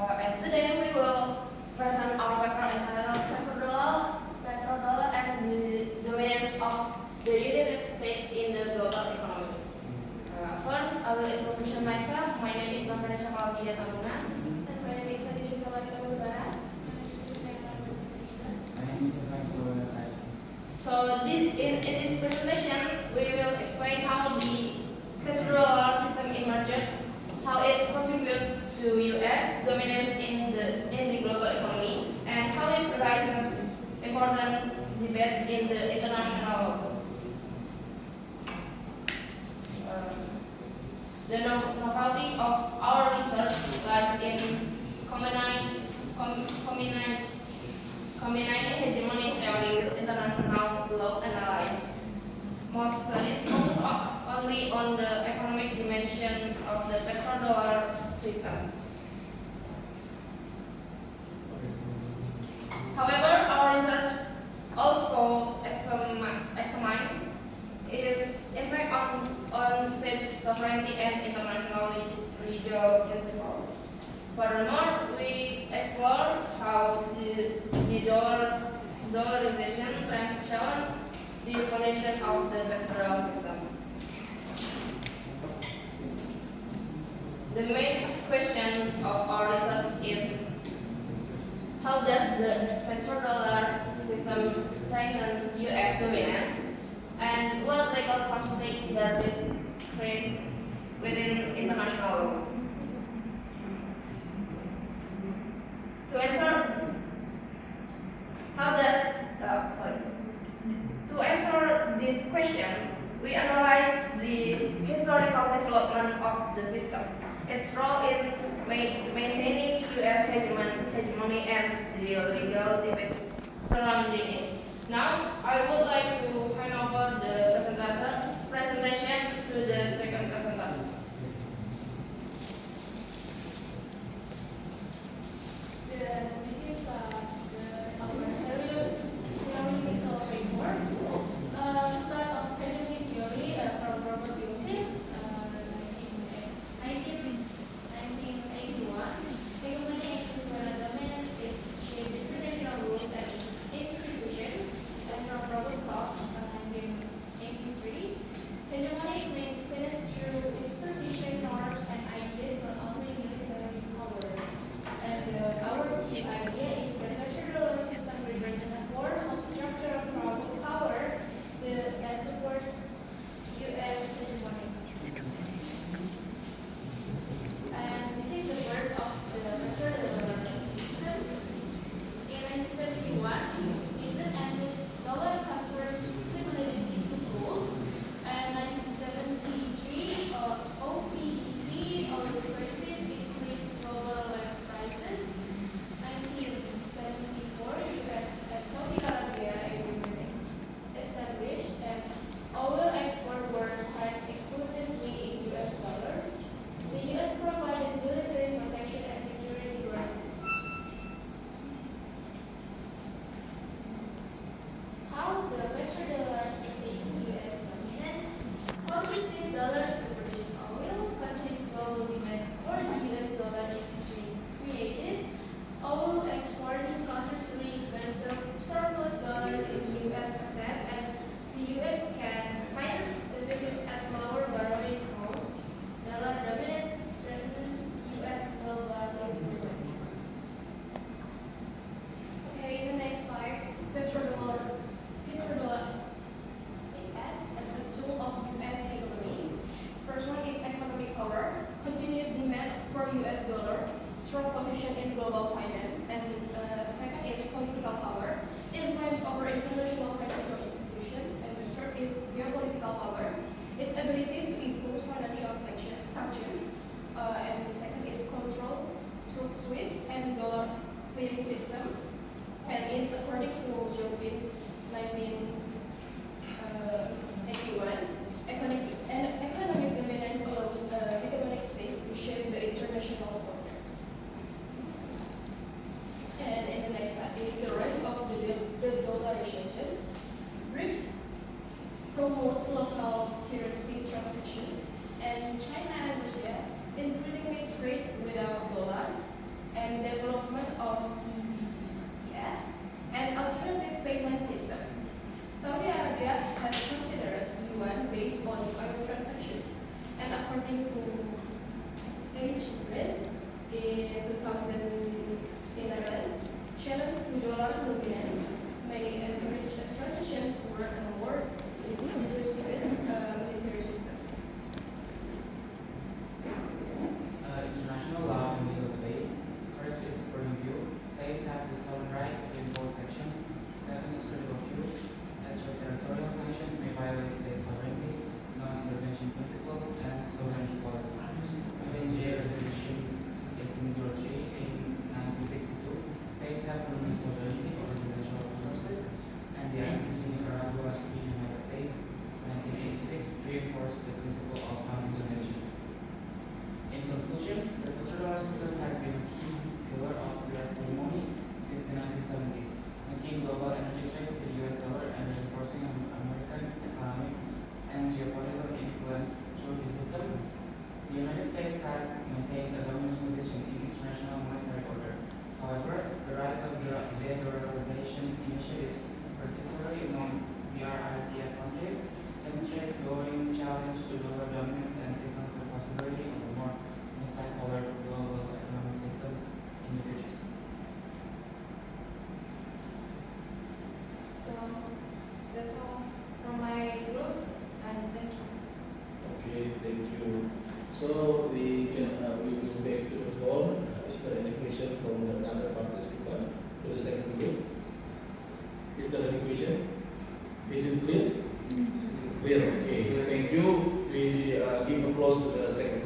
And today we will present our paper entitled Petrodollar and the dominance of the United States in the global economy. First, I will introduce myself. My name is Normative and my name is So in this presentation, we will explain how the petrodollar system emerged, how it contributed to U.S. dominance in the global economy, and how it raises important debates in the international. The novelty of our research lies in combining hegemony theory with international law analysis. Most studies focus only on the economic dimension of the petrodollar system. However, our research also examines its impact on state sovereignty and international legal principles. Furthermore, we explore how the de-dollarization trends challenge the foundation of the petrodollar system. The main question of our research is, how does the petrodollar system strengthen U.S. dominance, and what legal conflict does it create within international law? To answer this question, we analyze the historical development of the system, its role in maintaining U.S. hegemony and the legal debates surrounding it. Now, I would like to hand over the presentation to the second presenter. This is the theoretical framework. Start of hegemony theory from Robert Gilpin, 1981. Hegemony exists when a dominant state shapes international rules and institutions, and from Robert Cox, 1983. Hegemony is maintained through institution norms and ideas, not only military power. And our key idea is that petrodollar system represents a form of structural power that supports U.S. hegemony. And this is the birth of the petrodollar system. In 1971, it ended dollar convertibility into gold. And 1973, OPEC or crisis increased global web prices. 1974, U.S. and Saudi Arabia agreement established, and oil exports were priced exclusively in U.S. dollars. The U.S. provided military protection and security guarantees. How the petrodollar sustained U.S. dominance? Countries need dollars to produce oil. Countries' global demand for the U.S. dollar is created. Oil exporting countries reinvest surplus dollar in U.S. assets, and the U.S. can finance deficits at lower borrowing costs. Dollar dominance strengthens U.S. global influence. Okay, in the next slide, petrodollar as a tool of U.S. hegemony. First one is economic power, continuous demand for U.S. dollar, strong position in global finance, and second is political power, influence over international financial institutions, and the third is geopolitical power, its ability to impose financial sanctions, and the second is control through SWIFT and dollar clearing system, and is according to Gilpin 1981, economic dominance allows the hegemonic state to shape the international order. And in the next part is the rise of the dollarization. BRICS promotes local currency transactions according to H. Red in 2011, challenge to dollar dominance may encourage a transition toward a more inclusive military system. International law and legal debate. First is supporting view. States have the sovereign right to impose sanctions. Second is critical view. Extraterritorial sanctions may violate state sovereignty, non-intervention principle, and sovereign equality. UNGA Resolution 1803 in 1962. States have permanent sovereignty over the natural resources, and the ICC Nicaragua in the United States 1986 reinforced the principle of non-intervention. In conclusion, the Petrodollar system has been a key pillar of U.S. hegemony since the 1970s, linking global energy trade to the U.S. dollar and reinforcing American economic and geopolitical influence through the system. The United States has maintained a dominant position in international monetary order. However, the rise of de-dollarization initiatives, particularly among BRICS countries, demonstrates growing challenge to dollar dominance and signals the possibility of a more multipolar global economic system in the future. So that's all from my group, and thank you. Okay, thank you. So we will back to the floor. Is there any question from another participant to the second group? Is there any question? Is it clear? Clear. Okay. Thank you. We give applause to the second